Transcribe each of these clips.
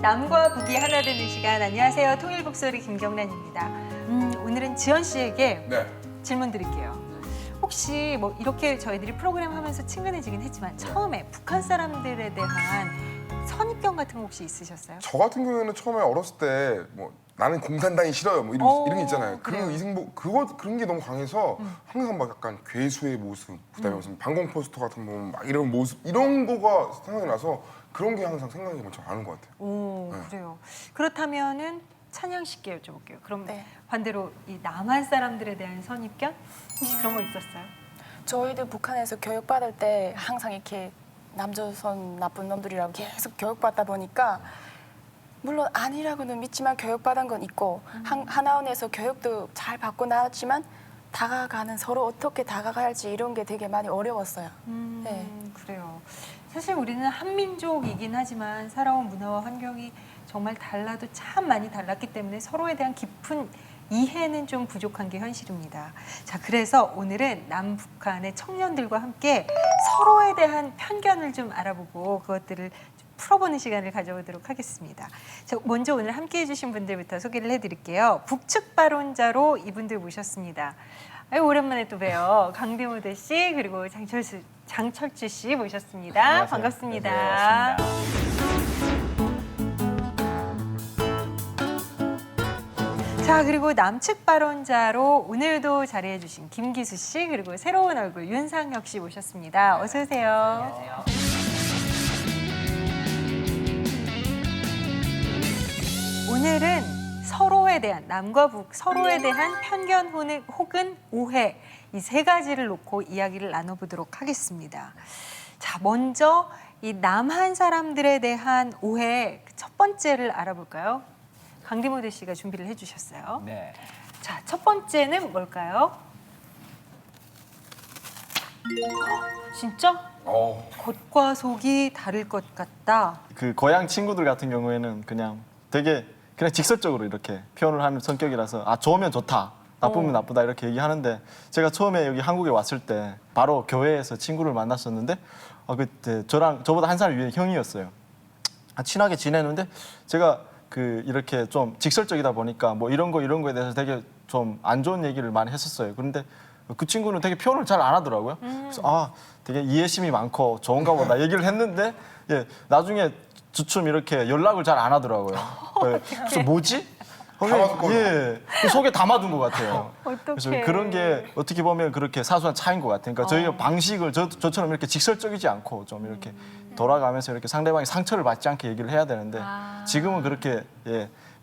남과 북이 하나 되는 시간. 안녕하세요. 통일북소리 김경란입니다. 오늘은 지연 씨에게 네. 질문 드릴게요. 혹시 뭐 이렇게 저희들이 프로그램 하면서 친근해지긴 했지만 처음에 북한 사람들에 대한 선입견 같은 거 혹시 있으셨어요? 저 같은 경우에는 처음에 어렸을 때 뭐 나는 공산당이 싫어요 뭐 이런 게 있잖아요. 그래요? 그런 게 너무 강해서 항상 막 약간 괴수의 모습, 그다음에 무슨 방공 포스터 같은 거 보면 막 이런 모습 이런 거가 생각이 나서 그런 게 항상 생각이 먼저 나는 것 같아요. 오, 네. 그래요. 그렇다면은 찬양 씨께 여쭤볼게요. 그럼 네. 반대로 이 남한 사람들에 대한 선입견 혹시 그런 거 있었어요? 저희도 북한에서 교육받을 때 항상 이렇게 남조선 나쁜 놈들이라고 계속 교육받다 보니까 물론 아니라고는 믿지만 교육받은 건 있고 하나원에서 교육도 잘 받고 나왔지만 다가가는 서로 어떻게 다가가야 할지 이런 게 되게 많이 어려웠어요. 네. 그래요. 사실 우리는 한민족이긴 하지만 살아온 문화와 환경이 정말 달라도 참 많이 달랐기 때문에 서로에 대한 깊은 이해는 좀 부족한 게 현실입니다. 자, 그래서 오늘은 남북한의 청년들과 함께 서로에 대한 편견을 좀 알아보고 그것들을 좀 풀어보는 시간을 가져보도록 하겠습니다. 자, 먼저 오늘 함께 해주신 분들부터 소개를 해드릴게요. 북측 발언자로 이분들 모셨습니다. 아유, 오랜만에 또 봬요. 강대무대 씨 그리고 장철주 씨 모셨습니다. 안녕하세요. 반갑습니다. 네, 반갑습니다. 자, 그리고 남측 발언자로 오늘도 자리해 주신 김기수 씨 그리고 새로운 얼굴 윤상혁 씨 모셨습니다. 어서 오세요. 안녕하세요. 오늘은 서로에 대한 남과 북 서로에 대한 편견 혹은 오해 이 세 가지를 놓고 이야기를 나눠보도록 하겠습니다. 자, 먼저 이 남한 사람들에 대한 오해 첫 번째를 알아볼까요? 강디모대 씨가 준비를 해주셨어요. 네. 자, 첫 번째는 뭘까요? 진짜? 겉과 속이 다를 것 같다. 그 고향 친구들 같은 경우에는 그냥 되게 그냥 직설적으로 이렇게 표현을 하는 성격이라서 아 좋으면 좋다, 나쁘면 나쁘다 이렇게 얘기하는데 제가 처음에 여기 한국에 왔을 때 바로 교회에서 친구를 만났었는데 그때 저보다 한 살 위에 형이었어요. 친하게 지내는데 제가 그 이렇게 좀 직설적이다 보니까 뭐 이런 거에 대해서 되게 좀 안 좋은 얘기를 많이 했었어요. 그런데 그 친구는 되게 표현을 잘 안 하더라고요. 그래서 되게 이해심이 많고 좋은가 보다 얘기를 했는데 나중에 주춤 이렇게 연락을 잘 안 하더라고요. 그래서 뭐지? 그 속에 담아둔 것 같아요. 그래서 그런 게 어떻게 보면 그렇게 사소한 차이인 것 같아요. 그러니까 저희가 방식을 저처럼 이렇게 직설적이지 않고 좀 이렇게 돌아가면서 이렇게 상대방이 상처를 받지 않게 얘기를 해야 되는데 지금은 그렇게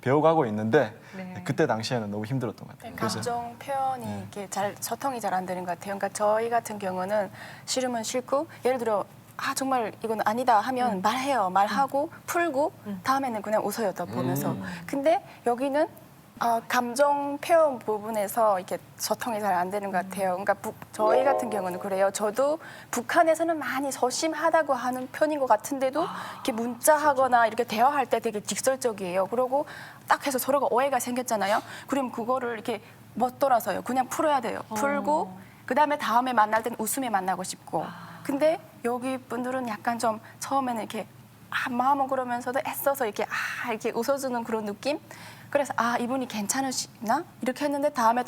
배워가고 있는데 그때 당시에는 너무 힘들었던 것 같아요. 감정 표현이 이렇게 소통이 잘 안 되는 것 같아요. 그러니까 저희 같은 경우는 싫으면 싫고 예를 들어 정말 이건 아니다 하면 말하고 풀고 다음에는 그냥 웃어요 또 보면서. 근데 여기는 감정 표현 부분에서 이렇게 소통이 잘 안 되는 것 같아요. 그러니까 저희 같은 경우는 그래요. 저도 북한에서는 많이 소심하다고 하는 편인 것 같은데도 이렇게 문자하거나 이렇게 대화할 때 되게 직설적이에요. 그러고 딱 해서 서로가 오해가 생겼잖아요. 그럼 그거를 이렇게 못 돌아서요. 그냥 풀어야 돼요. 풀고 그다음에 다음에 만날 땐 웃으며 만나고 싶고. 근데 여기 분들은 약간 좀 처음에는 이렇게 마음은 그러면서도 애써서 이렇게 이렇게 웃어주는 그런 느낌? 그래서 이분이 괜찮으시나? 이렇게 했는데 다음에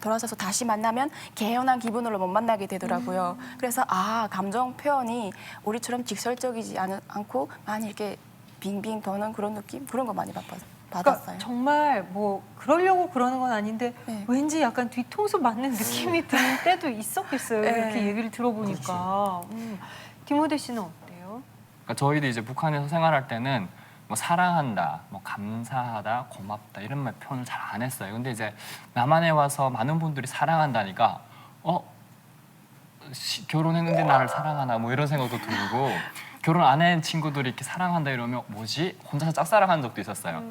돌아서서 다시 만나면 개연한 기분으로 못 만나게 되더라고요. 그래서 감정 표현이 우리처럼 직설적이지 않고 많이 이렇게 빙빙 도는 그런 느낌? 그런 거 많이 받았어요. 그러니까 정말 뭐 그러려고 그러는 건 아닌데 왠지 약간 뒤통수 맞는 느낌이 들 때도 있었겠어요. 이렇게 얘기를 들어보니까. 디모데 씨는 어때요? 그러니까 저희도 이제 북한에서 생활할 때는 뭐 사랑한다, 뭐 감사하다, 고맙다 이런 말 표현을 잘 안 했어요. 근데 이제 남한에 와서 많은 분들이 사랑한다니까 결혼했는데 나를 사랑하나 뭐 이런 생각도 들고 결혼 안 한 친구들이 이렇게 사랑한다 이러면 뭐지? 혼자서 짝사랑한 적도 있었어요.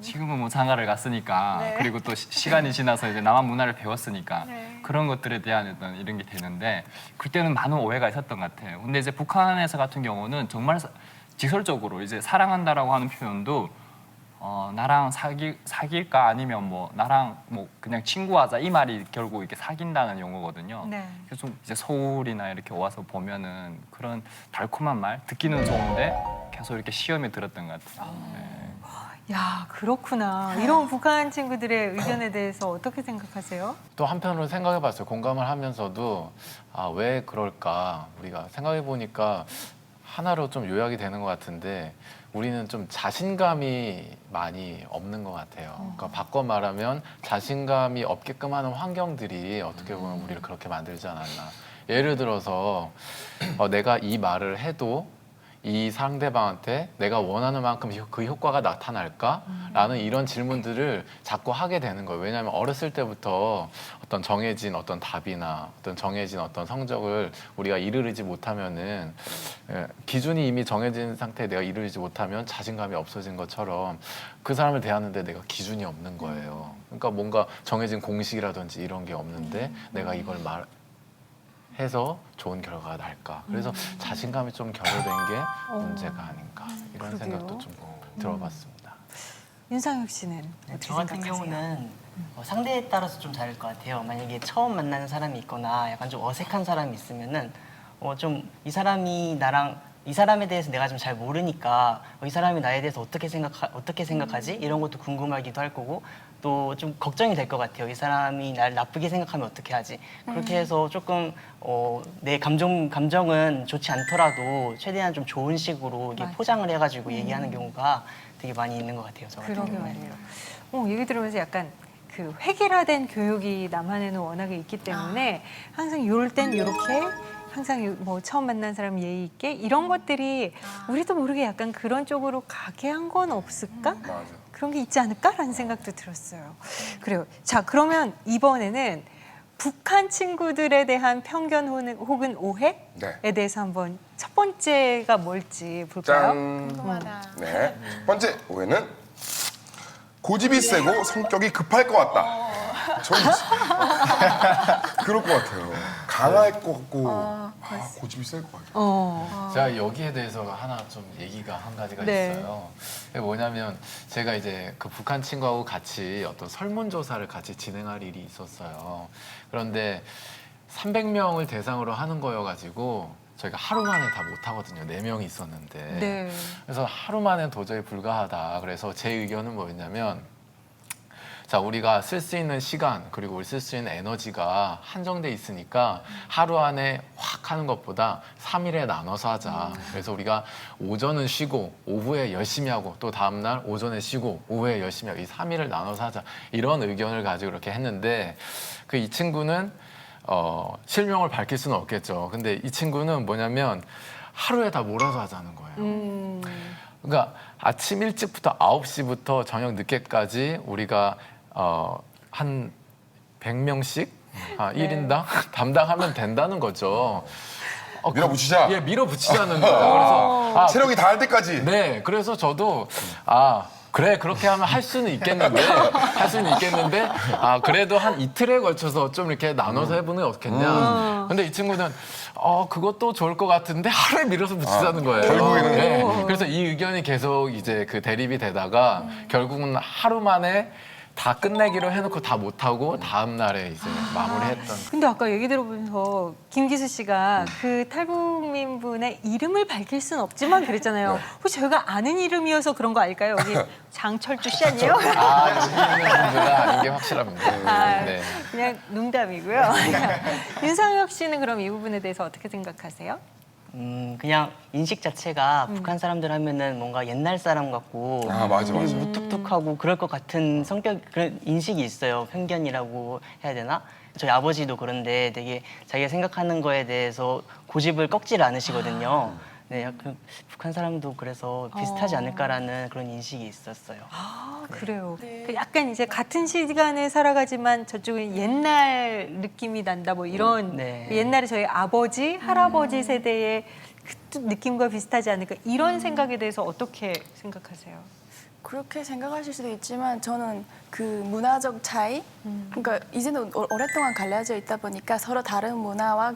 지금은 뭐 장가를 갔으니까 그리고 또 시간이 지나서 이제 남한 문화를 배웠으니까 그런 것들에 대한 어떤 이런 게 되는데 그때는 많은 오해가 있었던 것 같아요. 근데 이제 북한에서 같은 경우는 정말 직설적으로 이제 사랑한다라고 하는 표현도 나랑 사귈까 아니면 뭐 나랑 뭐 그냥 친구하자 이 말이 결국 이렇게 사귄다는 용어거든요. 그래서 좀 이제 서울이나 이렇게 와서 보면은 그런 달콤한 말 듣기는 좋은데 계속 이렇게 시험에 들었던 것 같아요. 야, 그렇구나. 이런 북한 친구들의 의견에 대해서 어떻게 생각하세요? 또 한편으로 생각해봤어요. 공감을 하면서도 아, 왜 그럴까? 우리가 생각해보니까 하나로 좀 요약이 되는 것 같은데 우리는 좀 자신감이 많이 없는 것 같아요. 그러니까 바꿔 말하면 자신감이 없게끔 하는 환경들이 어떻게 보면 우리를 그렇게 만들지 않았나. 예를 들어서 내가 이 말을 해도 이 상대방한테 내가 원하는 만큼 그 효과가 나타날까? 라는 이런 질문들을 자꾸 하게 되는 거예요. 왜냐하면 어렸을 때부터 어떤 정해진 어떤 답이나 어떤 정해진 어떤 성적을 우리가 이르지 못하면은 기준이 이미 정해진 상태에 내가 이르지 못하면 자신감이 없어진 것처럼 그 사람을 대하는데 내가 기준이 없는 거예요. 그러니까 뭔가 정해진 공식이라든지 이런 게 없는데 내가 이걸 해서 좋은 결과가 날까. 그래서 자신감이 좀 결여된 게 문제가 아닌가. 이런 그러게요. 생각도 좀 들어봤습니다. 윤상혁 씨는 어떻게 저 같은 생각하세요? 경우는 상대에 따라서 좀 다를 것 같아요. 만약에 처음 만나는 사람이 있거나 약간 좀 어색한 사람이 있으면은 좀 이 사람이 나랑 이 사람에 대해서 내가 좀 잘 모르니까 이 사람이 나에 대해서 어떻게 생각하지? 이런 것도 궁금하기도 할 거고 또 좀 걱정이 될 것 같아요. 이 사람이 나를 나쁘게 생각하면 어떻게 하지? 그렇게 해서 조금 내 감정은 좋지 않더라도 최대한 좀 좋은 식으로 이게 맞아. 포장을 해가지고 얘기하는 경우가 되게 많이 있는 것 같아요. 저 같은 그러게 경우는. 말이에요. 얘기 들으면서 약간 그 획일화된 교육이 남한에는 워낙에 있기 때문에 항상 이럴 땐 이렇게 항상 뭐 처음 만난 사람 예의 있게 이런 것들이 우리도 모르게 약간 그런 쪽으로 가게 한 건 없을까? 맞아. 그런 게 있지 않을까라는 생각도 들었어요. 그래요. 자, 그러면 이번에는 북한 친구들에 대한 편견 혹은 오해에 네. 대해서 한번 첫 번째가 뭘지 볼까요? 짠. 궁금하다. 네. 첫 번째 오해는 고집이 세고 성격이 급할 것 같다. 전 그럴 것 같아요. 강할 것 같고 고집이 셀 것 같아요. 제가 여기에 대해서 하나 좀 얘기가 한 가지가 네. 있어요. 그게 뭐냐면 제가 이제 그 북한 친구하고 같이 어떤 설문조사를 같이 진행할 일이 있었어요. 그런데 300명을 대상으로 하는 거여가지고 저희가 하루 만에 다 못하거든요. 4명이 있었는데. 네. 그래서 하루 만에 도저히 불가하다. 그래서 제 의견은 뭐였냐면 자, 우리가 쓸 수 있는 시간 그리고 우리 쓸 수 있는 에너지가 한정돼 있으니까 하루 안에 확 하는 것보다 3일에 나눠서 하자. 그래서 우리가 오전은 쉬고 오후에 열심히 하고 또 다음날 오전에 쉬고 오후에 열심히 하고 이 3일을 나눠서 하자. 이런 의견을 가지고 이렇게 했는데 그 이 친구는 실명을 밝힐 수는 없겠죠. 근데 이 친구는 뭐냐면 하루에 다 몰아서 하자는 거예요. 그러니까 아침 일찍부터 9시부터 저녁 늦게까지 우리가 한 100명씩 1인당 담당하면 된다는 거죠. 밀어붙이자. 예, 밀어붙이자는 거예요. 그래서 체력이 다할 때까지. 네, 그래서 저도 그래 그렇게 하면 할 수는 있겠는데 그래도 한 이틀에 걸쳐서 좀 이렇게 나눠서 해보는 게 어떻겠냐. 근데 이 친구는 그것도 좋을 것 같은데 하루에 밀어서 붙이자는 거예요. 결국에는. 네, 그래서 이 의견이 계속 이제 그 대립이 되다가 결국은 하루 만에 다 끝내기로 해놓고 다 못하고 다음 날에 이제 마무리했던. 근데 아까 얘기 들어보면서 김기수 씨가 그 탈북민 분의 이름을 밝힐 수는 없지만 그랬잖아요. 혹시 저희가 아는 이름이어서 그런 거 알까요? 여기 장철주 씨 아니에요? 여기 있는 분들은 아닌 게 확실합니다. 네. 그냥 농담이고요. 윤상혁 씨는 그럼 이 부분에 대해서 어떻게 생각하세요? 그냥 인식 자체가 북한 사람들 하면은 뭔가 옛날 사람 같고 맞아. 무뚝뚝하고 그럴 것 같은 성격 그런 인식이 있어요. 편견이라고 해야 되나? 저희 아버지도 그런데 되게 자기가 생각하는 거에 대해서 고집을 꺾지를 않으시거든요. 네, 약간 북한 사람도 그래서 비슷하지 않을까라는 그런 인식이 있었어요. 그래요. 그 약간 이제 같은 시간에 살아가지만 저쪽은 옛날 느낌이 난다 뭐 이런 네. 옛날에 저희 아버지, 할아버지 세대의 그 느낌과 비슷하지 않을까 이런 생각에 대해서 어떻게 생각하세요? 그렇게 생각하실 수도 있지만 저는 그 문화적 차이, 그러니까 이제는 오랫동안 갈라져 있다 보니까 서로 다른 문화와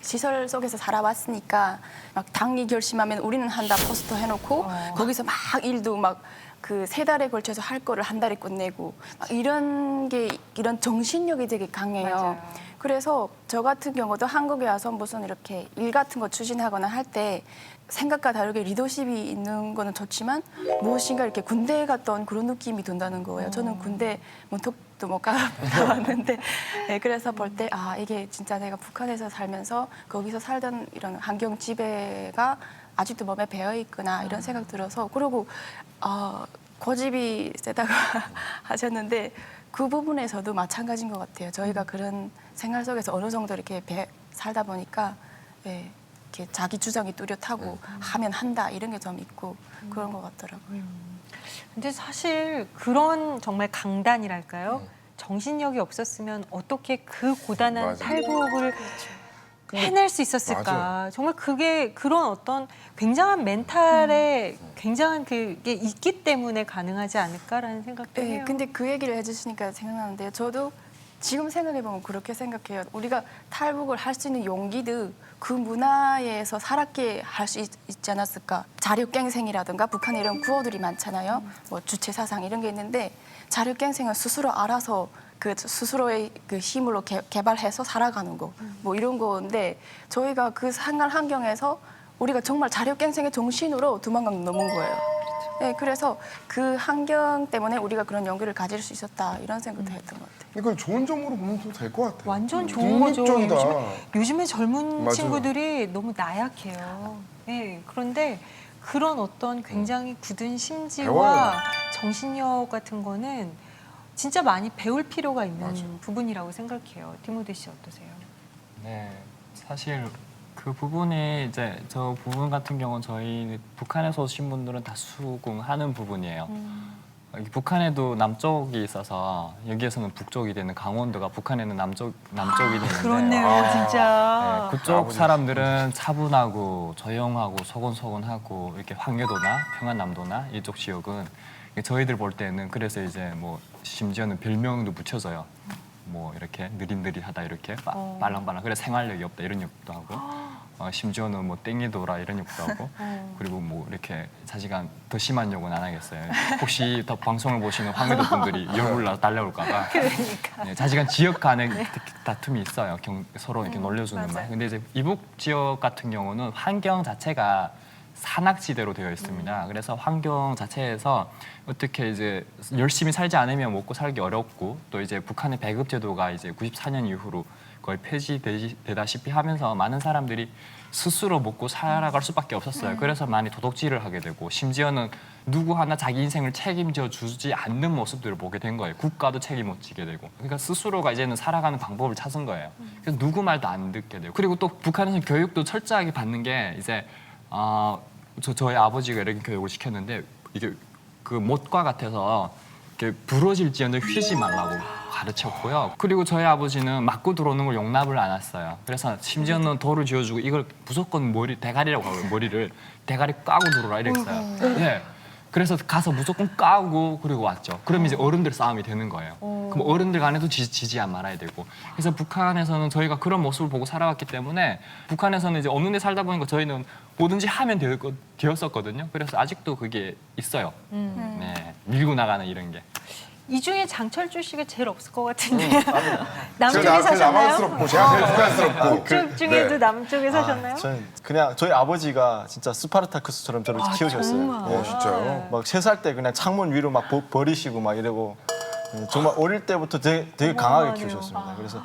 시설 속에서 살아왔으니까 막 당이 결심하면 우리는 한다 포스터 해놓고 거기서 막 일도 막 그 3달에 걸쳐서 할 거를 한 달에 끝내고 막 이런 정신력이 되게 강해요. 맞아요. 그래서 저 같은 경우도 한국에 와서 무슨 이렇게 일 같은 거 추진하거나 할 때 생각과 다르게 리더십이 있는 거는 좋지만 무엇인가 이렇게 군대에 갔던 그런 느낌이 든다는 거예요. 저는 군대 문턱도 못 가봤는데 네, 그래서 볼 때 아 이게 진짜 내가 북한에서 살면서 거기서 살던 이런 환경 지배가 아직도 몸에 배어 있구나 이런 생각 들어서 그리고 고집이 세다고 하셨는데 그 부분에서도 마찬가지인 것 같아요. 저희가 그런 생활 속에서 어느 정도 이렇게 살다 보니까 네, 이렇게 자기 주장이 뚜렷하고 하면 한다 이런 게 좀 있고 그런 것 같더라고요. 근데 사실 그런 정말 강단이랄까요? 정신력이 없었으면 어떻게 그 고단한 맞아. 탈북을 해낼 수 있었을까? 맞아요. 정말 그게 그런 어떤 굉장한 멘탈에 굉장한 그게 있기 때문에 가능하지 않을까라는 생각도 네, 해요. 근데 그 얘기를 해주시니까 생각나는데요. 저도 지금 생각해보면 그렇게 생각해요. 우리가 탈북을 할 수 있는 용기도 그 문화에서 살았게 할 수 있지 않았을까. 자력갱생이라든가 북한에 이런 구호들이 많잖아요. 뭐 주체사상 이런 게 있는데 자력갱생은 스스로 알아서 그 스스로의 그 힘으로 개발해서 살아가는 거. 뭐 이런 건데 저희가 그 생활 환경에서 우리가 정말 자력갱생의 정신으로 도망간 넘은 거예요. 네, 그래서 그 환경 때문에 우리가 그런 용기를 가질 수 있었다 이런 생각도 했던 것 같아요. 이걸 좋은 점으로 보면 또 될 것 같아요. 완전 좋은 거죠. 독립적이다. 요즘에 젊은 맞아요. 친구들이 너무 나약해요. 네, 그런데 그런 어떤 굉장히 굳은 심지와 배워야 정신력 같은 거는 진짜 많이 배울 필요가 있는 맞아. 부분이라고 생각해요. 디모데 씨 어떠세요? 네, 사실 그 부분이 이제 저 부분 같은 경우는 저희 북한에서 오신 분들은 다 수긍하는 부분이에요. 여기 북한에도 남쪽이 있어서 여기에서는 북쪽이 되는 강원도가 북한에는 남쪽이 되는데 그렇네요, 진짜. 네, 그쪽 사람들은 차분하고 조용하고 소곤소곤하고 이렇게 황해도나 평안남도나 이쪽 지역은 저희들 볼 때는 그래서 이제 뭐 심지어는 별명도 붙여져요. 뭐 이렇게 느릿느릿하다 이렇게 빨랑빨랑 그래 생활력이 없다 이런 욕도 하고 심지어는 뭐 땡이도라 이런 욕도 하고 그리고 뭐 이렇게 사실은 더 심한 욕은 안 하겠어요. 혹시 더 방송을 보시는 황해도 분들이 욕을 달려올까봐. 그러니까. 네, 자지간 지역 간의 다툼이 있어요. 서로 이렇게 놀려주는 말. 근데 이제 이북 지역 같은 경우는 환경 자체가 산악지대로 되어 있습니다. 그래서 환경 자체에서 어떻게 이제 열심히 살지 않으면 먹고 살기 어렵고 또 이제 북한의 배급 제도가 이제 94년 이후로 거의 폐지되다시피 하면서 많은 사람들이 스스로 먹고 살아갈 수밖에 없었어요. 그래서 많이 도둑질을 하게 되고 심지어는 누구 하나 자기 인생을 책임져 주지 않는 모습들을 보게 된 거예요. 국가도 책임 못 지게 되고. 그러니까 스스로가 이제는 살아가는 방법을 찾은 거예요. 그래서 누구 말도 안 듣게 되고. 그리고 또 북한에서 교육도 철저하게 받는 게 이제 저희 아버지가 이렇게 교육을 시켰는데 이게 그 못과 같아서 이렇게 부러질지언정 휘지 말라고 가르쳤고요. 그리고 저희 아버지는 맞고 들어오는 걸 용납을 안 했어요. 그래서 심지어는 돌을 쥐어주고 이걸 무조건 대가리라고 하고요. 머리를 대가리 까고 들어라 이랬어요. 네. 그래서 가서 무조건 까고 그리고 왔죠. 그럼 이제 어른들 싸움이 되는 거예요. 그럼 어른들 간에도 지지 말아야 되고. 그래서 북한에서는 저희가 그런 모습을 보고 살아왔기 때문에 북한에서는 이제 없는 데 살다 보니까 저희는 뭐든지 하면 되었었거든요. 그래서 아직도 그게 있어요. 네, 밀고 나가는 이런 게. 이 중에 장철주 씨가 제일 없을 것 같은데. 제가 남쪽에 제일 사셨나요? 남한스럽고 제가 제일 북한스럽고. 북쪽 중에도 네. 남쪽에 사셨나요? 저는 그냥 저희 아버지가 진짜 스파르타크스처럼 저를 키우셨어요. 정말? 예. 진짜요? 막 3살 때 그냥 창문 위로 막 버리시고 막 이러고 예, 정말 어릴 때부터 되게 강하게 어머나요. 키우셨습니다. 그래서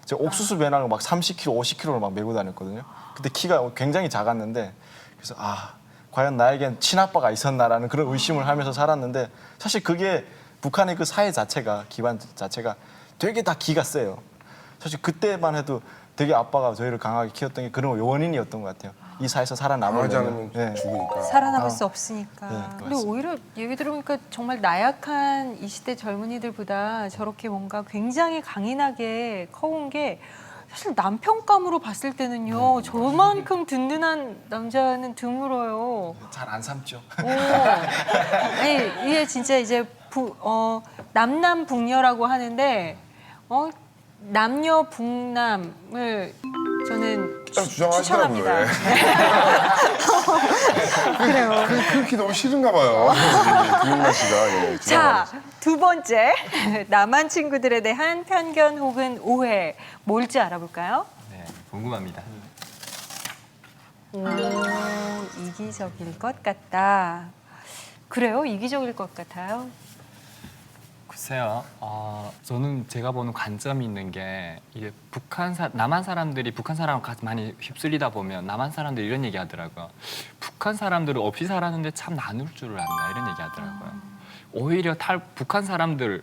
제가 옥수수 배낭을 막 30kg, 50kg를 막 메고 다녔거든요. 그때 키가 굉장히 작았는데 그래서 과연 나에겐 친아빠가 있었나라는 그런 의심을 하면서 살았는데 사실 그게 북한의 그 사회 자체가 기반 자체가 되게 다 기가 세요. 사실 그때만 해도 되게 아빠가 저희를 강하게 키웠던 게 그런 원인이었던 것 같아요. 이 사회에서 강하지 살아남으려면. 않으면 죽으니까. 살아남을 수 없으니까. 네, 근데 오히려 얘기 들어보니까 정말 나약한 이 시대 젊은이들보다 저렇게 뭔가 굉장히 강인하게 커온 게 사실 남편감으로 봤을 때는요. 저만큼 든든한 남자는 드물어요. 잘 안 삶죠. 아니, 이게 진짜 이제 남남 북녀라고 하는데 남녀 북남을 저는 주장하시더라고요. 추천합니다. 그래요. 그렇게 너무 싫은가 봐요. 김용란 씨가. 예, 자, 주장하는. 두 번째. 남한 친구들에 대한 편견 혹은 오해. 뭘지 알아볼까요? 네, 궁금합니다. 오, 이기적일 것 같다. 그래요? 이기적일 것 같아요? 글쎄요. 저는 제가 보는 관점이 있는 게 이게 남한 사람들이 북한 사람을 같이 많이 휩쓸리다 보면 남한 사람들이 이런 얘기 하더라고요. 북한 사람들은 없이 살았는데 참 나눌 줄을 안다 이런 얘기 하더라고요. 오히려 북한 사람들을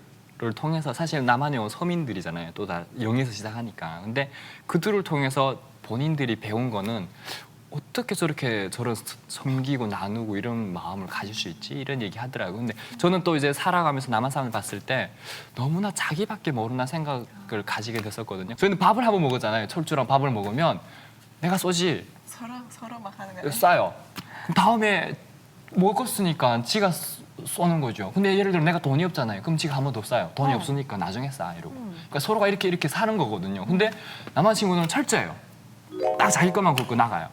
통해서 사실 남한에 온 서민들이잖아요. 또 다 영에서 시작하니까. 근데 그들을 통해서 본인들이 배운 거는 어떻게 저런 섬기고 나누고 이런 마음을 가질 수 있지? 이런 얘기 하더라고요. 근데 저는 또 이제 살아가면서 남한 사람을 봤을 때 너무나 자기밖에 모르나 생각을 가지게 됐었거든요. 저희는 밥을 한번 먹었잖아요. 철주랑 밥을 먹으면 내가 쏘지. 서로 막 하는 거예요. 싸요. 그럼 다음에 먹었으니까 지가 쏘는 거죠. 근데 예를 들어 내가 돈이 없잖아요. 그럼 지가 한 번 더 싸요. 돈이 없으니까 나중에 싸 이러고. 그러니까 서로가 이렇게 사는 거거든요. 근데 남한 친구는 철저해요. 딱 자기 것만 긁고 나가요.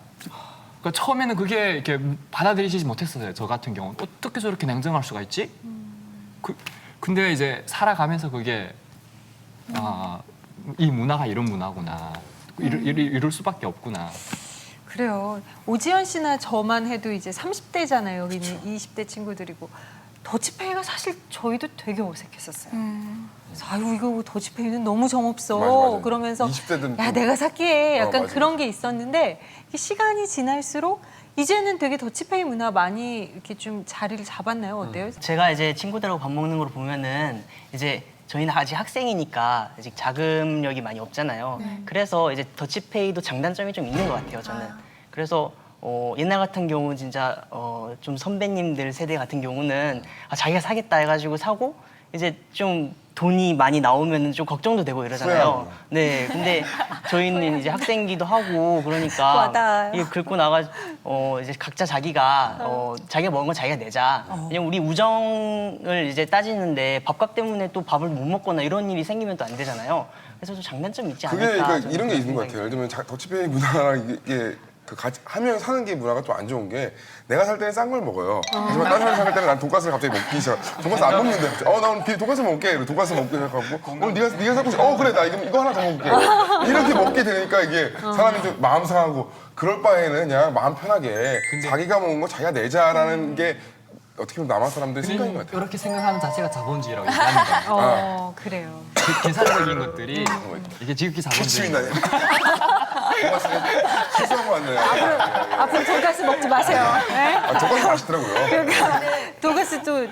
그러니까 처음에는 그게 이렇게 받아들이지 못했어요. 저 같은 경우는 어떻게 저렇게 냉정할 수가 있지? 근데 이제 살아가면서 그게 이 문화가 이런 문화구나. 이럴 수밖에 없구나. 그래요. 오지연 씨나 저만 해도 이제 30대잖아요. 여기는 20대 친구들이고. 더치페이가 사실 저희도 되게 어색했었어요. 그래서 아유 이거 더치페이는 너무 정없어. 맞아. 그러면서 20대든 야 내가 살게 약간 맞아. 그런 게 있었는데 이게 시간이 지날수록 이제는 되게 더치페이 문화 많이 이렇게 좀 자리를 잡았나요? 어때요? 제가 이제 친구들하고 밥 먹는 걸 보면은 이제 저희는 아직 학생이니까 아직 자금력이 많이 없잖아요. 그래서 이제 더치페이도 장단점이 좀 있는 것 같아요. 저는. 그래서 옛날 같은 경우 진짜 좀 선배님들 세대 같은 경우는 자기가 사겠다 해가지고 사고 이제 좀 돈이 많이 나오면 좀 걱정도 되고 이러잖아요. 후회하고. 네, 근데 저희는 이제 학생기도 하고 그러니까 와닿아요. 이게 긁고 나가 이제 각자 자기가 자기가 먹은 건 자기가 내자. 왜냐면 우리 우정을 이제 따지는데 밥값 때문에 또 밥을 못 먹거나 이런 일이 생기면 또 안 되잖아요. 그래서 좀 장단점이 있지 않을까. 그게 그러니까 저는 이런 게 그런 있는 것 생각이 같아요. 예를 들면 더치페이 문화랑 이게 같이 하면 사는 게 문화가 좀 안 좋은 게 내가 살 때는 싼 걸 먹어요. 하지만 다른 사람이 살 때는 난 돈가스를 갑자기 먹기 시작. 돈가스 안 먹는데 나 오늘 돈가스 먹게. 이러고 돈가스 먹게 해갖고 오늘 네가 사고 싶어. 그래 나 이거 하나 더 먹을게. 이렇게 먹게 되니까 이게 사람이 좀 마음 상하고 그럴 바에는 그냥 마음 편하게 자기가 먹은 거 자기가 내자라는 게 어떻게 보면 남한 사람들의 생각인 것 같아요. 이렇게 생각하는 자체가 자본주의라고 얘기하는 거예요. 그래요. 계산적인 것들이 이게 지극히 기침이 자본주의. 나네. 돈가스는 실수한 것 같네. 앞으로 돈가스 먹지 마세요. 네? 돈가스 맛있더라고요. 그러니까 돈가스도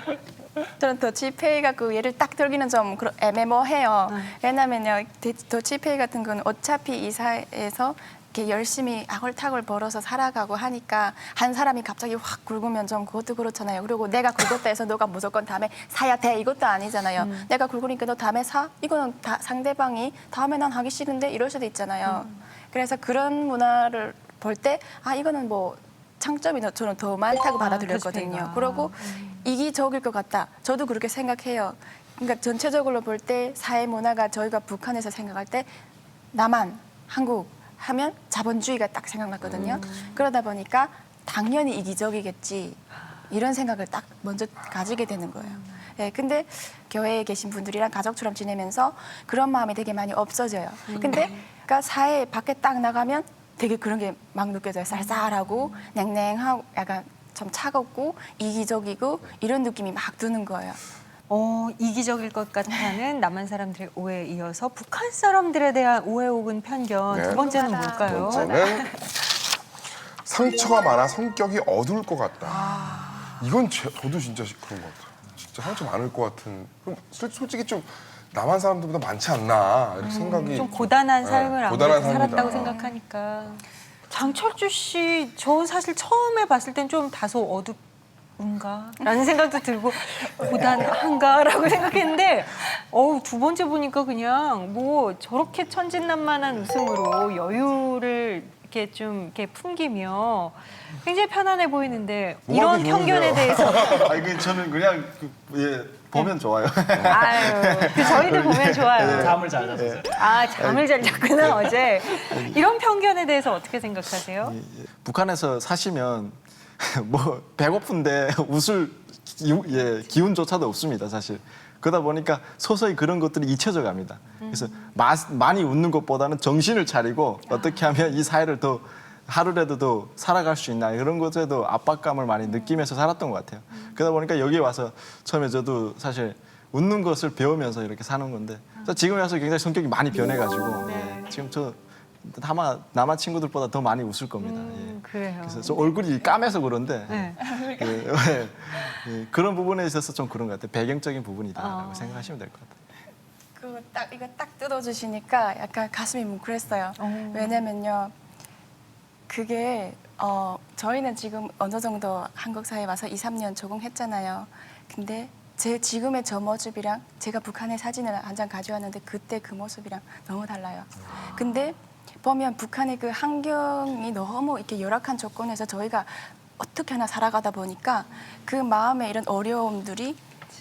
저는 더치페이가 그 예를 딱 들기는 좀 애매모해요. 왜냐면요, 더치페이 같은 건 어차피 이 사회에서 이렇게 열심히 아골타골 벌어서 살아가고 하니까 한 사람이 갑자기 확 굵으면 좀 그것도 그렇잖아요. 그리고 내가 굵었다 해서 너가 무조건 다음에 사야 돼 이것도 아니잖아요. 내가 굵으니까 너 다음에 사? 이거는 다 상대방이 다음에 난 하기 싫은데 이럴 수도 있잖아요. 그래서 그런 문화를 볼 때 이거는 뭐 장점이 저는 더 많다고 받아들였거든요. 더치페이가. 그리고 이기적일 것 같다. 저도 그렇게 생각해요. 그러니까 전체적으로 볼 때 사회 문화가 저희가 북한에서 생각할 때 남한, 한국 하면 자본주의가 딱 생각났거든요. 그러다 보니까 당연히 이기적이겠지 이런 생각을 딱 먼저 가지게 되는 거예요. 네, 근데 교회에 계신 분들이랑 가족처럼 지내면서 그런 마음이 되게 많이 없어져요. 근데 그러니까 사회 밖에 딱 나가면 되게 그런 게 막 느껴져요. 쌀쌀하고 냉랭하고 약간 좀 차갑고 이기적이고 이런 느낌이 막 드는 거예요. 이기적일 것 같다는 남한 사람들의 오해에 이어서 북한 사람들에 대한 오해 혹은 편견 네. 두 번째는 두 뭘까요? 번째는 상처가 많아 성격이 어두울 것 같다. 이건 저도 진짜 그런 것 같아요. 진짜 상처 많을 것 같은. 그럼 솔직히 좀 남한 사람들보다 많지 않나 이렇게 생각이. 좀 고단한 삶을 고단한 아무래도 살았다고 삶이다. 생각하니까. 장철주 씨, 저 사실 처음에 봤을 땐 좀 다소 어둡은가? 라는 생각도 들고 고단한가라고 생각했는데 두 번째 보니까 그냥 뭐 저렇게 천진난만한 웃음으로 여유를 이렇게 좀 이렇게 풍기며 굉장히 편안해 보이는데 뭐가 이런 그렇게 편견에 좋으세요? 대해서 아니 그 저는 그냥 보면 좋아요. 아유, 저희도 보면 좋아요. 잠을 잘 자서. 아, 잠을 잘 잤구나 어제. 이런 편견에 대해서 어떻게 생각하세요? 북한에서 사시면 뭐 배고픈데 웃을 기운조차도 없습니다, 사실. 그러다 보니까 서서히 그런 것들이 잊혀져 갑니다. 그래서 많이 웃는 것보다는 정신을 차리고 어떻게 하면 이 사회를 더 하루라도 더 살아갈 수 있나 이런 것에도 압박감을 많이 느끼면서 살았던 것 같아요. 그러다 보니까 여기 와서 처음에 저도 사실 웃는 것을 배우면서 이렇게 사는 건데 지금 와서 굉장히 성격이 많이 변해가지고 예, 지금 저 아마 남한 친구들보다 더 많이 웃을 겁니다. 예. 그래요. 그래서 저 얼굴이 까매서 그런데 네. 그런 부분에 있어서 좀 그런 것 같아요. 배경적인 부분이다라고 생각하시면 될 것 같아요. 이거 딱 뜯어주시니까 약간 가슴이 뭉클했어요. 왜냐면요, 그게 저희는 지금 어느 정도 한국 사회에 와서 2, 3년 적응했잖아요. 근데 제 지금의 저 모습이랑 제가 북한의 사진을 한 장 가져왔는데 그때 그 모습이랑 너무 달라요. 근데 보면 북한의 그 환경이 너무 이렇게 열악한 조건에서 저희가 어떻게 하나 살아가다 보니까 그 마음에 이런 어려움들이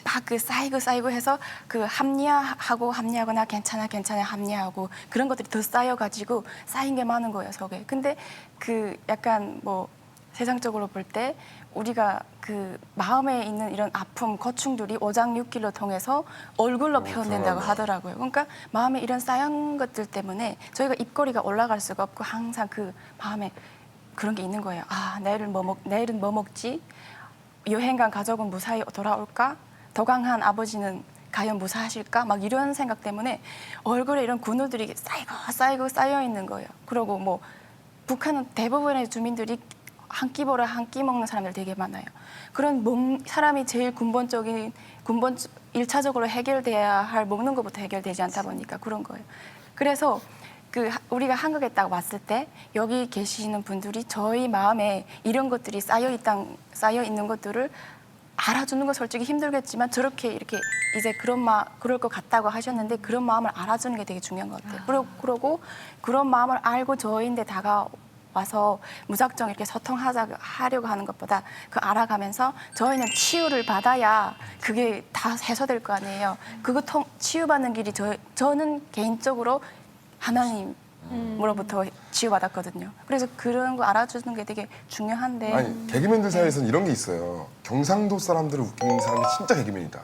막 그 쌓이고 해서 그 합리화하거나 괜찮아 합리화하고 그런 것들이 더 쌓여가지고 쌓인 게 많은 거예요, 속에. 근데 그 약간 뭐 세상적으로 볼 때 우리가 그 마음에 있는 이런 아픔, 고충들이 오장육길로 통해서 얼굴로 표현된다고 하더라고요. 그러니까 마음에 이런 쌓인 것들 때문에 저희가 입꼬리가 올라갈 수가 없고 항상 그 마음에 그런 게 있는 거예요. 아, 내일은 뭐 먹지? 여행 간 가족은 무사히 돌아올까? 도강한 아버지는 과연 무사하실까? 막 이런 생각 때문에 얼굴에 이런 군우들이 쌓여 있는 거예요. 그리고 뭐 북한은 대부분의 주민들이 한 끼보다 한 끼 먹는 사람들 되게 많아요. 그런 사람이 제일 일차적으로 해결돼야 할 먹는 것부터 해결되지 않다 보니까 그런 거예요. 그래서 우리가 한국에 딱 왔을 때 여기 계시는 분들이 저희 마음에 이런 것들이 쌓여 있는 것들을 알아주는 건 솔직히 힘들겠지만 저렇게 이렇게 이제 그럴 것 같다고 하셨는데 그런 마음을 알아주는 게 되게 중요한 것 같아요. 그러고 그런 마음을 알고 저희인데 다가와서 무작정 이렇게 소통하려고 하는 것보다 그 알아가면서 저희는 치유를 받아야 그게 다 해소될 거 아니에요. 그거 치유받는 길이 저는 개인적으로 하나님으로부터 치유받았거든요. 그래서 그런 거 알아주는 게 되게 중요한데. 아니 개그맨들 사이에서는 이런 게 있어요. 경상도 사람들을 웃기는 사람이 진짜 개그맨이다.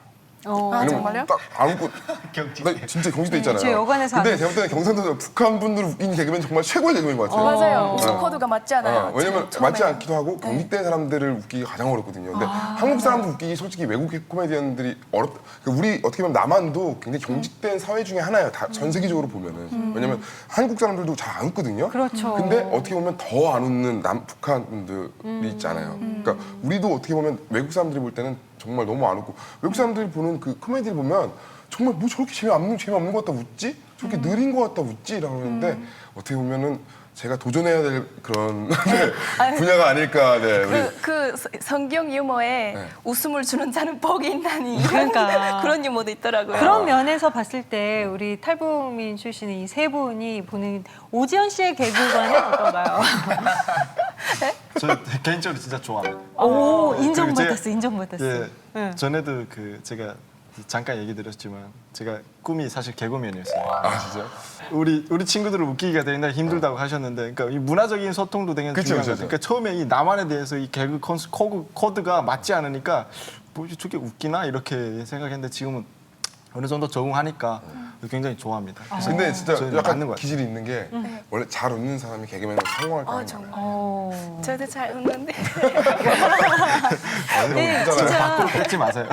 아, 정말요? 딱 안고 나 진짜 경기도 있잖아요. 저 여관에서 근데 제가 볼 때는 경상도 북한 분들을 웃기는 개그맨 정말 최고의 개그맨인 것 같아요. 맞아요. 웃음 코드가 맞지 않아요. 왜냐면 처음에. 맞지 않기도 하고 경직된 사람들을 웃기기가 가장 어렵거든요. 근데 한국 사람들 웃기기 솔직히 외국 코미디언들이 어렵다. 우리 어떻게 보면 남한도 굉장히 경직된 사회 중에 하나예요. 전 세계적으로 보면은. 왜냐면 한국 사람들도 잘 안 웃거든요. 그렇죠. 근데 어떻게 보면 더 안 웃는 북한 분들이 있잖아요. 그러니까 우리도 어떻게 보면 외국 사람들이 볼 때는 정말 너무 안 웃고 외국 사람들이 보는 그 코미디를 보면 정말 뭐 저렇게 재미없는 것 같다 웃지? 저렇게 느린 것 같다 웃지? 라고 하는데 어떻게 보면은 제가 도전해야 될 그런 분야가 아닐까. 네, 우리. 그 성경 유머에 네. 웃음을 주는 자는 복이 있나니 그러니까. 그런 유머도 있더라고요. 그런 면에서 봤을 때 우리 탈북민 출신의 이 세 분이 보는 오지연 씨의 개그관은 어떤가요? 저 개인적으로 진짜 좋아합니다. 오, 그리고 인정받았어, 인정받았어. 예, 네. 전에도 제가 잠깐 얘기 드렸지만 제가 꿈이 사실 개그맨이었어요. 진짜? 우리 친구들을 웃기기가 되게 힘들다고 하셨는데, 그러니까 이 문화적인 소통도 되게 그쵸, 중요한 것 그쵸. 같아요. 그러니까 처음에 이 남한에 대해서 이 개그 코드가 맞지 않으니까 뭐지 저게 웃기나 이렇게 생각했는데 지금은 어느 정도 적응하니까 굉장히 좋아합니다. 그래서 근데 진짜 저는 맞는 약간 것 같아요. 기질이 있는 게 원래 잘 웃는 사람이 개그맨으로 성공할 거 아니에요. 정말. 저도 잘 웃는데. 네, 진짜. 뺏지 마세요.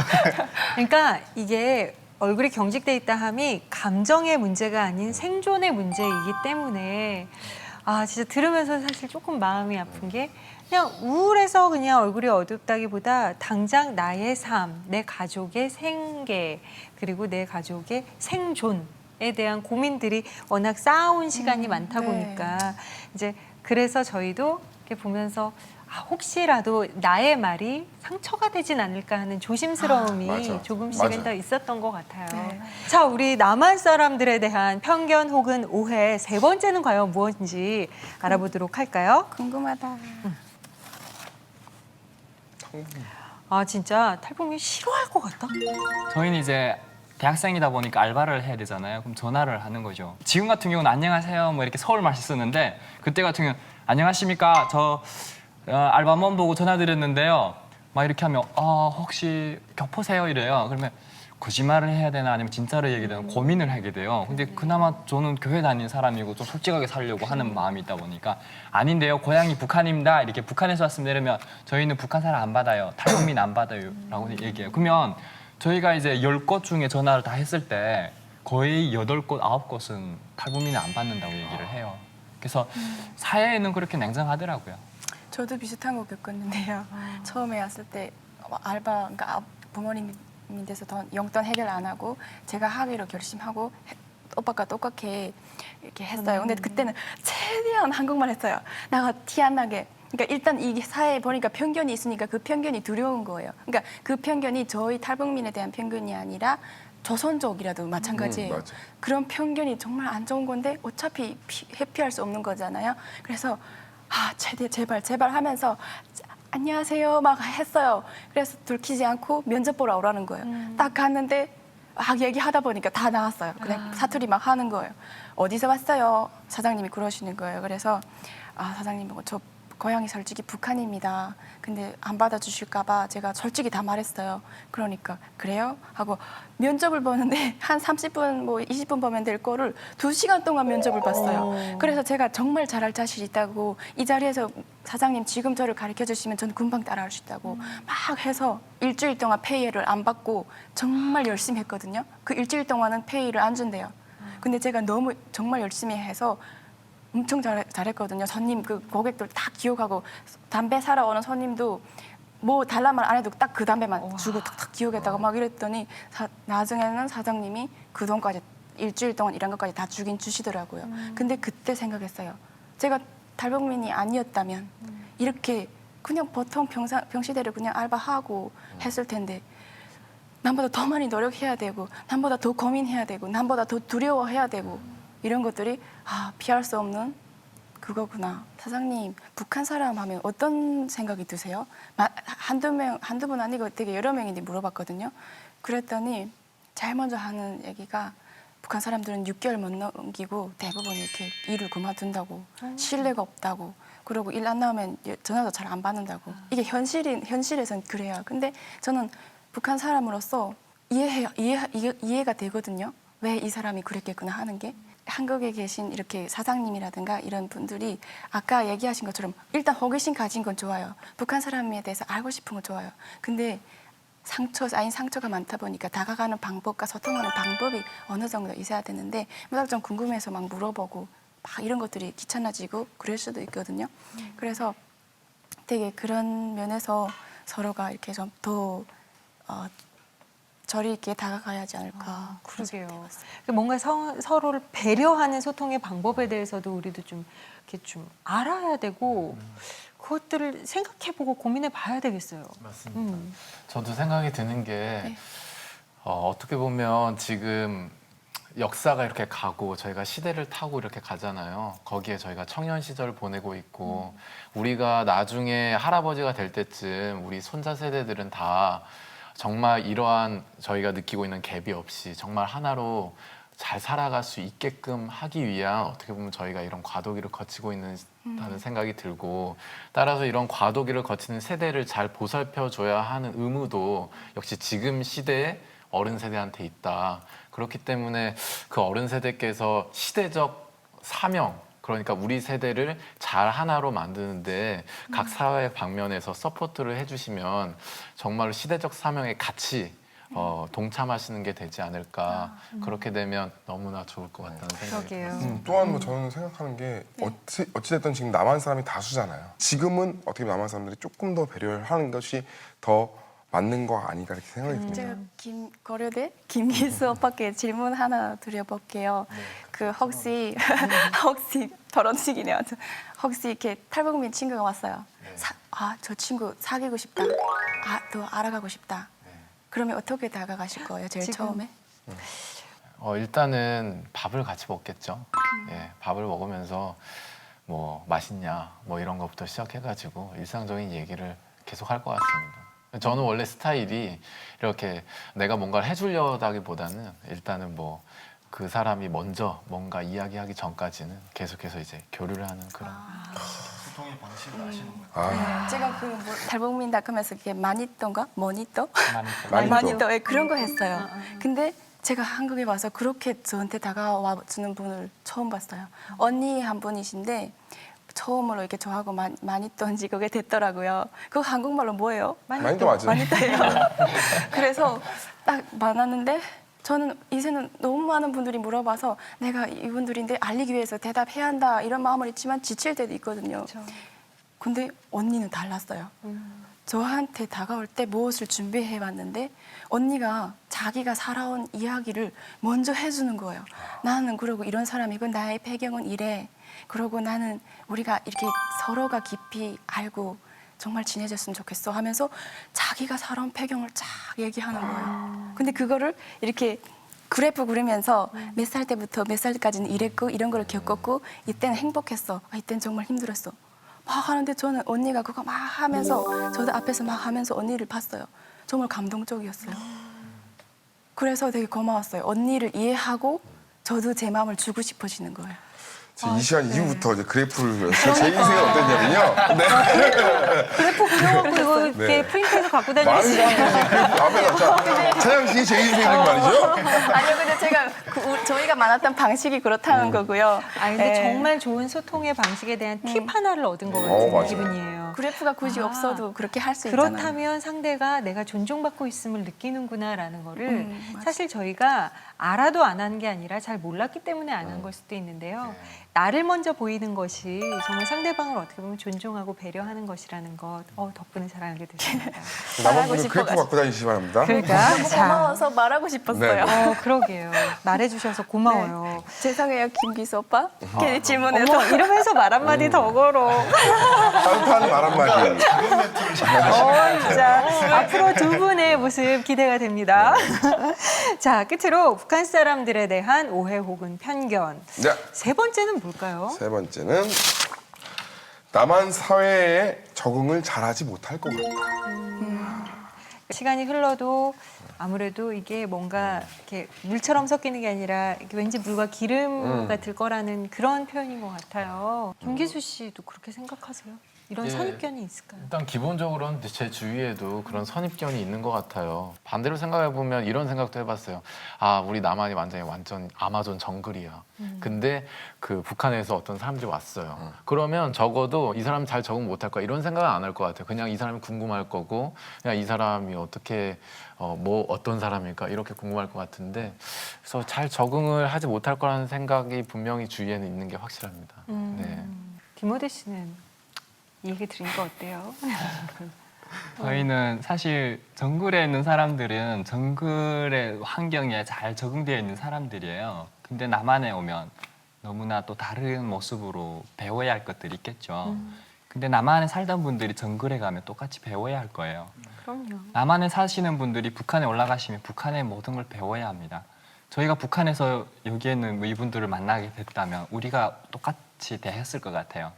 그러니까 이게 얼굴이 경직돼 있다 함이 감정의 문제가 아닌 생존의 문제이기 때문에 진짜 들으면서 사실 조금 마음이 아픈 게 그냥 우울해서 그냥 얼굴이 어둡다기보다 당장 나의 삶, 내 가족의 생계, 그리고 내 가족의 생존에 대한 고민들이 워낙 쌓아온 시간이 많다 네. 보니까 이제 그래서 저희도 이렇게 보면서 혹시라도 나의 말이 상처가 되진 않을까 하는 조심스러움이 맞아. 조금씩은 맞아요. 더 있었던 것 같아요. 네. 자, 우리 남한 사람들에 대한 편견 혹은 오해 세 번째는 과연 무엇인지 알아보도록 할까요? 궁금하다. 아, 진짜 탈북민 싫어할 것 같다. 저희는 이제 대학생이다 보니까 알바를 해야 되잖아요. 그럼 전화를 하는 거죠. 지금 같은 경우는 안녕하세요 뭐 이렇게 서울말씨 쓰는데 그때 같은 경우는 안녕하십니까 저 알바몬 보고 전화 드렸는데요. 막 이렇게 하면 혹시 격포세요 이래요. 그러면 거짓말을 해야 되나 아니면 진짜로 얘기해야 되나 고민을 하게 돼요. 근데 그나마 저는 교회 다니는 사람이고 좀 솔직하게 살려고 하는 마음이 있다 보니까 아닌데요. 고향이 북한입니다. 이렇게 북한에서 왔습니다. 이러면 저희는 북한 사람 안 받아요. 탈북민 안 받아요. 라고 얘기해요. 그러면 저희가 이제 10곳 중에 전화를 다 했을 때 거의 8곳, 9곳은 탈북민을 안 받는다고 얘기를 해요. 그래서 사회에는 그렇게 냉정하더라고요. 저도 비슷한 거 겪었는데요. 처음에 왔을 때 알바, 그러니까 부모님이 돼서 용돈 해결 안 하고 제가 하기로 결심하고 오빠가 똑같이 이렇게 했어요. 근데 그때는 최대한 한국말 했어요. 나가 티 안 나게. 그러니까 일단 이 사회에 보니까 편견이 있으니까 그 편견이 두려운 거예요. 그러니까 그 편견이 저희 탈북민에 대한 편견이 아니라 조선족이라도 마찬가지예요. 맞아. 그런 편견이 정말 안 좋은 건데 어차피 회피할 수 없는 거잖아요. 그래서 제발 하면서 안녕하세요 막 했어요. 그래서 들키지 않고 면접 보러 오라는 거예요. 딱 갔는데 막 얘기하다 보니까 다 나왔어요. 그냥 사투리 막 하는 거예요. 어디서 왔어요? 사장님이 그러시는 거예요. 그래서 사장님 저 고향이 솔직히 북한입니다. 근데 안 받아주실까 봐 제가 솔직히 다 말했어요. 그러니까 그래요? 하고 면접을 보는데 한 30분 뭐 20분 보면 될 거를 2시간 동안 면접을 봤어요. 그래서 제가 정말 잘할 자신 있다고 이 자리에서 사장님 지금 저를 가르쳐 주시면 저는 금방 따라할 수 있다고 막 해서 일주일 동안 페이를 안 받고 정말 열심히 했거든요. 그 일주일 동안은 페이를 안 준대요. 근데 제가 너무 정말 열심히 해서 엄청 잘했거든요. 손님 그 고객들 다 기억하고 담배 사러 오는 손님도 뭐 달란 말 안 해도 딱 그 담배만 주고 탁탁 기억했다고 막 이랬더니 나중에는 사장님이 그 돈까지 일주일 동안 일한 것까지 다 주긴 주시더라고요. 근데 그때 생각했어요. 제가 탈북민이 아니었다면 이렇게 그냥 보통 병시대를 그냥 알바하고 했을 텐데 남보다 더 많이 노력해야 되고 남보다 더 고민해야 되고 남보다 더 두려워해야 되고 이런 것들이 피할 수 없는 그거구나. 사장님, 북한 사람 하면 어떤 생각이 드세요? 한두 분 아니고 되게 여러 명인데 물어봤거든요. 그랬더니 제일 먼저 하는 얘기가 북한 사람들은 6개월 못 넘기고 대부분 이렇게 일을 그만둔다고 신뢰가 없다고 그리고 일 안 나오면 전화도 잘 안 받는다고 이게 현실에선 그래요. 근데 저는 북한 사람으로서 이해가 되거든요. 왜 이 사람이 그랬겠구나 하는 게. 한국에 계신 이렇게 사장님이라든가 이런 분들이 아까 얘기하신 것처럼 일단 호기심 가진 건 좋아요. 북한 사람에 대해서 알고 싶은 건 좋아요. 근데 상처가 많다 보니까 다가가는 방법과 소통하는 방법이 어느 정도 있어야 되는데 무작정 궁금해서 막 물어보고 막 이런 것들이 귀찮아지고 그럴 수도 있거든요. 그래서 되게 그런 면에서 서로가 이렇게 좀 더 저리 있게 다가가야지 않을까. 그러게요. 뭔가 서로를 배려하는 소통의 방법에 대해서도 우리도 좀 이렇게 좀 알아야 되고 그것들을 생각해보고 고민해봐야 되겠어요. 맞습니다. 저도 생각이 드는 게 어떻게 보면 지금 역사가 이렇게 가고 저희가 시대를 타고 이렇게 가잖아요. 거기에 저희가 청년 시절을 보내고 있고 우리가 나중에 할아버지가 될 때쯤 우리 손자 세대들은 다 정말 이러한 저희가 느끼고 있는 갭이 없이 정말 하나로 잘 살아갈 수 있게끔 하기 위한 어떻게 보면 저희가 이런 과도기를 거치고 있다는 생각이 들고 따라서 이런 과도기를 거치는 세대를 잘 보살펴줘야 하는 의무도 역시 지금 시대의 어른 세대한테 있다. 그렇기 때문에 그 어른 세대께서 시대적 사명 그러니까 우리 세대를 잘 하나로 만드는데 각 사회 방면에서 서포트를 해주시면 정말로 시대적 사명에 같이 동참하시는 게 되지 않을까. 그렇게 되면 너무나 좋을 것 같다는 생각이 들었습니다. 또한 뭐 저는 생각하는 게 어찌됐든 지금 남한 사람이 다수잖아요. 지금은 어떻게 보면 남한 사람들이 조금 더 배려를 하는 것이 더 맞는 거 아닌가 이렇게 생각이 듭니다. 제가 고려대 김기수 오빠께 질문 하나 드려볼게요. 그 혹시 결혼식이네요. 혹시 이렇게 탈북민 친구가 왔어요. 저 친구 사귀고 싶다. 또 알아가고 싶다. 그러면 어떻게 다가가실 거예요? 제일 지금? 처음에? 일단은 밥을 같이 먹겠죠. 예, 밥을 먹으면서 뭐 맛있냐 뭐 이런 것부터 시작해가지고 일상적인 얘기를 계속 할 것 같습니다. 저는 원래 스타일이 이렇게 내가 뭔가를 해주려다기보다는 일단은 뭐 그 사람이 먼저 뭔가 이야기하기 전까지는 계속해서 이제 교류를 하는 그런. 소통의 방식을 아시는 거예요. 아, 제가 그 탈북민 닷컴에서 이렇게 마니또인가? 머니또? 마니또. 마니또. 예, 그런 거 했어요. 근데 제가 한국에 와서 그렇게 저한테 다가와 주는 분을 처음 봤어요. 언니 한 분이신데 처음으로 이렇게 저하고 마니또인지 그게 됐더라고요. 그거 한국말로 뭐예요? 마니또 맞아요. 마니또예요. 그래서 딱 만났는데 저는 이제는 너무 많은 분들이 물어봐서 내가 이분들인데 알리기 위해서 대답해야 한다 이런 마음은 있지만 지칠 때도 있거든요. 근데 언니는 달랐어요. 저한테 다가올 때 무엇을 준비해 왔는데 언니가 자기가 살아온 이야기를 먼저 해주는 거예요. 나는 그러고 이런 사람이고 나의 배경은 이래. 그러고 나는 우리가 이렇게 서로가 깊이 알고 정말 친해졌으면 좋겠어 하면서 자기가 살아온 배경을 쫙 얘기하는 거예요. 근데 그거를 이렇게 그래프 그리면서 몇 살 때부터 몇 살까지는 이랬고 이런 걸 겪었고 이때는 행복했어. 이때는 정말 힘들었어. 막 하는데 저는 언니가 그거 막 하면서 저도 앞에서 막 하면서 언니를 봤어요. 정말 감동적이었어요. 그래서 되게 고마웠어요. 언니를 이해하고 저도 제 마음을 주고 싶어지는 거예요. 이 시간 이후부터 이제 그래프를 제 인생이 어땠냐면요. 네. 그래프 그려갖고 이거 이렇게 네. 프린트해서 갖고 많은 다니시죠. 사람들이 그래프 앞에다 차영 씨의 제 인생인 말이죠. 아니요, 근데 제가 저희가 만났던 방식이 그렇다는 거고요. 근데 네. 정말 좋은 소통의 방식에 대한 팁 하나를 얻은 것 같은 맞아요. 기분이에요. 그래프가 굳이 없어도 그렇게 할 수 있잖아요. 그렇다면 상대가 내가 존중받고 있음을 느끼는구나라는 거를 맞아요. 사실 저희가 알아도 안 한 게 아니라 잘 몰랐기 때문에 안 한 걸 수도 있는데요. 나를 먼저 보이는 것이 정말 상대방을 어떻게 보면 존중하고 배려하는 것이라는 것 덕분에 잘 알게 됐습니다. 남은 분들 싶어가지고. 그래프 갖고 다니시기 바랍니다. 그러니까 너무 고마워서 말하고 싶었어요. 네. 그러게요. 말해주셔서 고마워요. 죄송해요, 김기수 오빠. 괜히 질문해서. 어머 이러면서 말 한마디 더 걸어. 딴판 말 한마디. 진짜 앞으로 두 분의 모습 기대가 됩니다. 자, 끝으로 북한 사람들에 대한 오해 혹은 편견. 네. 세 번째는 뭘까요? 세 번째는 남한 사회에 적응을 잘하지 못할 것 같다. 시간이 흘러도 아무래도 이게 뭔가 이렇게 물처럼 섞이는 게 아니라 이렇게 왠지 물과 기름 같을 거라는 그런 표현인 것 같아요. 김기수 씨도 그렇게 생각하세요? 이런 예. 선입견이 있을까요? 일단 기본적으로는 제 주위에도 그런 선입견이 있는 것 같아요. 반대로 생각해 보면 이런 생각도 해봤어요. 우리 남한이 완전 아마존 정글이야. 근데 그 북한에서 어떤 사람들이 왔어요. 그러면 적어도 이 사람 잘 적응 못할 거야 이런 생각은 안 할 것 같아요. 그냥 이 사람이 궁금할 거고 그냥 이 사람이 어떻게 어떤 사람일까 이렇게 궁금할 것 같은데 그래서 잘 적응을 하지 못할 거라는 생각이 분명히 주위에는 있는 게 확실합니다. 네. 김호대 씨는 이 얘기 들으니까 어때요? 저희는 사실 정글에 있는 사람들은 정글의 환경에 잘 적응되어 있는 사람들이에요. 근데 남한에 오면 너무나 또 다른 모습으로 배워야 할 것들이 있겠죠. 근데 남한에 살던 분들이 정글에 가면 똑같이 배워야 할 거예요. 그럼요. 남한에 사시는 분들이 북한에 올라가시면 북한의 모든 걸 배워야 합니다. 저희가 북한에서 여기에 있는 이분들을 만나게 됐다면 우리가 똑같이 대했을 것 같아요.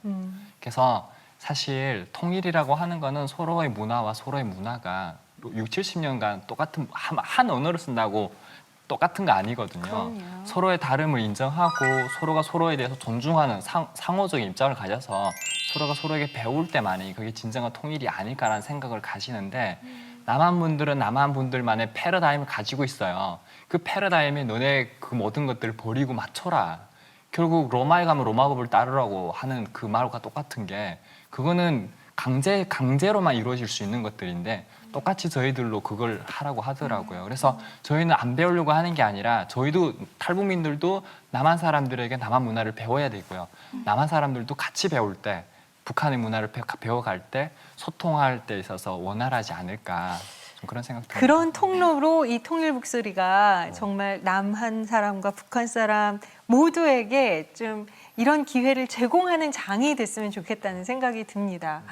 그래서 사실 통일이라고 하는 거는 서로의 문화와 서로의 문화가 6, 70년간 똑같은 한 언어를 쓴다고 똑같은 거 아니거든요. 그럼요. 서로의 다름을 인정하고 서로가 서로에 대해서 존중하는 상호적인 입장을 가져서 서로가 서로에게 배울 때만이 그게 진정한 통일이 아닐까라는 생각을 가지는데 남한 분들은 남한 분들만의 패러다임을 가지고 있어요. 그 패러다임에 너네 그 모든 것들을 버리고 맞춰라. 결국 로마에 가면 로마법을 따르라고 하는 그 말과 똑같은 게 그거는 강제로만 이루어질 수 있는 것들인데 똑같이 저희들로 그걸 하라고 하더라고요. 그래서 저희는 안 배우려고 하는 게 아니라 저희도 탈북민들도 남한 사람들에게 남한 문화를 배워야 되고요. 남한 사람들도 같이 배울 때 북한의 문화를 배워갈 때 소통할 때 있어서 원활하지 않을까 좀 그런 생각 듭니다. 그런 통로로 이 통일 목소리가 정말 남한 사람과 북한 사람 모두에게 좀 이런 기회를 제공하는 장이 됐으면 좋겠다는 생각이 듭니다.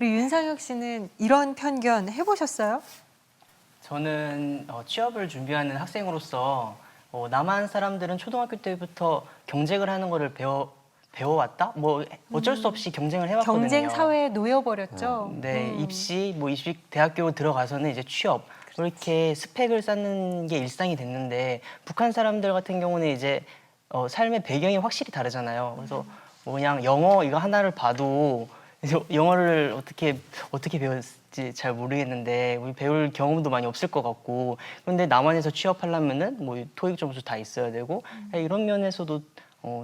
우리 윤상혁 씨는 이런 편견 해보셨어요? 저는 취업을 준비하는 학생으로서 남한 사람들은 초등학교 때부터 경쟁을 하는 거를 배워왔다? 뭐 어쩔 수 없이 경쟁을 해왔거든요. 경쟁 사회에 놓여버렸죠. 네, 입시, 대학교 들어가서는 이제 취업 이렇게 스펙을 쌓는 게 일상이 됐는데 배경이 사람들 같은 경우는 이제 삶의 배경이 확실히 다르잖아요. 그래서 뭐 그냥 영어 이거 하나를 봐도 영어를 어떻게 배웠지 잘 모르겠는데 우리 배울 경험도 많이 없을 것 같고 그런데 남한에서 취업하려면은 뭐 토익 점수 다 있어야 되고 이런 면에서도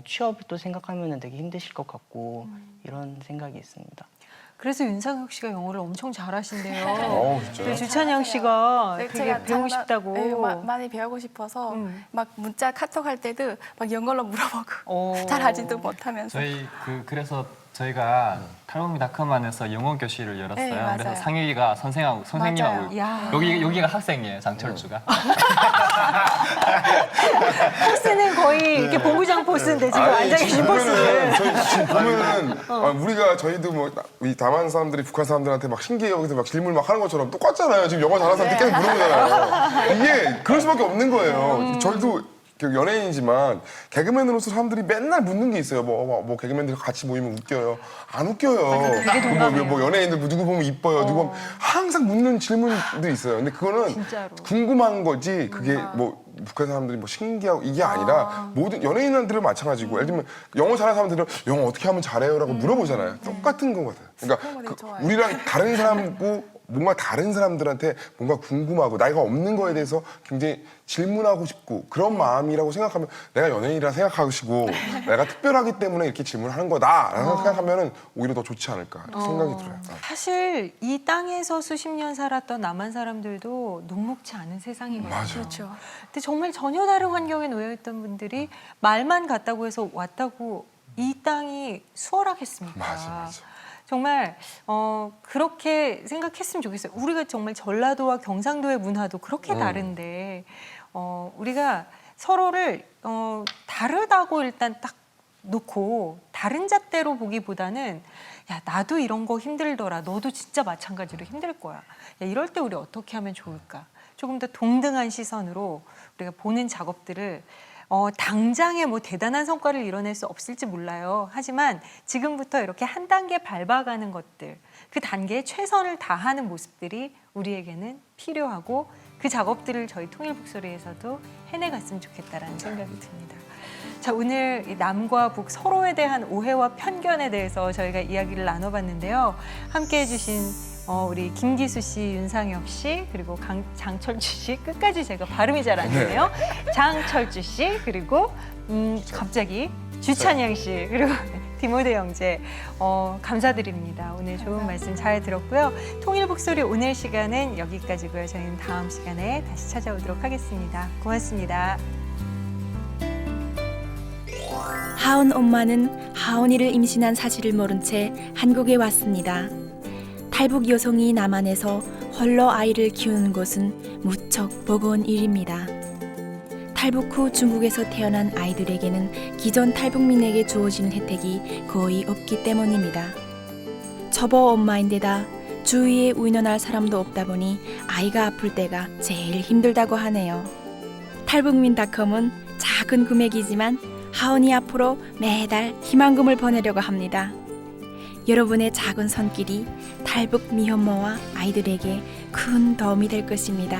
취업을 또 생각하면은 되게 힘드실 것 같고 이런 생각이 있습니다. 그래서 윤상혁 씨가 영어를 엄청 잘하신대요. 진짜요? 또 주찬영 씨가 네, 되게 제가 배우고 장난- 싶다고. 네, 많이 배우고 싶어서 막 문자 카톡 할 때도 막 영어로 물어보고 오. 잘 하지도 못하면서 저희 그래서 저희가 탈북미닷컴 안에서 영어 교실을 열었어요. 네, 맞아요. 그래서 상혁이가 선생님하고 맞아요. 야. 여기가 학생이에요, 장철주가. 포스는 거의 이렇게 본부장 포스인데 지금 앉아 계신 포스는. 지금 보면은 우리가 저희도 뭐 이 남한 사람들이 북한 사람들한테 막 신기해 여기서 막 질문 막 하는 것처럼 똑같잖아요. 지금 영어 잘하는 사람들 계속 물어보잖아요. 이게 그럴 수밖에 없는 거예요. 저희도 연예인이지만 개그맨으로서 사람들이 맨날 묻는 게 있어요. 뭐 개그맨들 같이 모이면 웃겨요. 안 웃겨요. 뭐 연예인들 누구 보면 이뻐요. 누구 보면 항상 묻는 질문들이 있어요. 근데 그거는 진짜로. 궁금한 거지. 그게 뭐 북한 사람들이 뭐 신기하고 이게 아니라 모든 연예인들은 마찬가지고 예를 들면 영어 잘하는 사람들은 영어 어떻게 하면 잘해요라고 물어보잖아요. 똑같은 거 같아요. 그러니까 그런 거 좋아요. 우리랑 다른 사람고 뭔가 다른 사람들한테 뭔가 궁금하고 나이가 없는 거에 대해서 굉장히 질문하고 싶고 그런 마음이라고 생각하면 내가 연예인이라 생각하시고 내가 특별하기 때문에 이렇게 질문하는 거다라고 생각하면 오히려 더 좋지 않을까 이렇게 생각이 들어요. 사실 이 땅에서 수십 년 살았던 남한 사람들도 녹록지 않은 세상이거든요. 맞아요. 그렇죠. 근데 정말 전혀 다른 환경에 놓여 있던 분들이 말만 같다고 해서 왔다고 이 땅이 수월하겠습니까? 맞아. 정말 그렇게 생각했으면 좋겠어요. 우리가 정말 전라도와 경상도의 문화도 그렇게 다른데 우리가 서로를 다르다고 일단 딱 놓고 다른 잣대로 보기보다는 야 나도 이런 거 힘들더라. 너도 진짜 마찬가지로 힘들 거야. 야, 이럴 때 우리 어떻게 하면 좋을까? 조금 더 동등한 시선으로 우리가 보는 작업들을 당장에 뭐 대단한 성과를 이뤄낼 수 없을지 몰라요. 하지만 지금부터 이렇게 한 단계 밟아가는 것들, 그 단계에 최선을 다하는 모습들이 우리에게는 필요하고 그 작업들을 저희 통일북소리에서도 해내갔으면 좋겠다라는 생각이 듭니다. 자, 오늘 이 남과 북 서로에 대한 오해와 편견에 대해서 저희가 이야기를 나눠봤는데요. 함께해 주신 우리 김기수 씨, 윤상혁 씨, 그리고 장철주 씨, 끝까지 제가 발음이 잘 안 되네요. 장철주 씨, 그리고 갑자기 주찬영 씨, 그리고 디모데 형제 감사드립니다. 오늘 좋은 말씀 잘 들었고요. 통일북소리 오늘 시간은 여기까지고요. 저희는 다음 시간에 다시 찾아오도록 하겠습니다. 고맙습니다. 하온 엄마는 하온이를 임신한 사실을 모른 채 한국에 왔습니다. 탈북 여성이 남한에서 홀로 아이를 키우는 것은 무척 버거운 일입니다. 탈북 후 중국에서 태어난 아이들에게는 기존 탈북민에게 주어지는 혜택이 거의 없기 때문입니다. 초보 엄마인데다 주위에 의논할 사람도 없다 보니 아이가 아플 때가 제일 힘들다고 하네요. 탈북민닷컴은 작은 금액이지만 하온이 앞으로 매달 희망금을 보내려고 합니다. 여러분의 작은 손길이 탈북 미혼모와 아이들에게 큰 도움이 될 것입니다.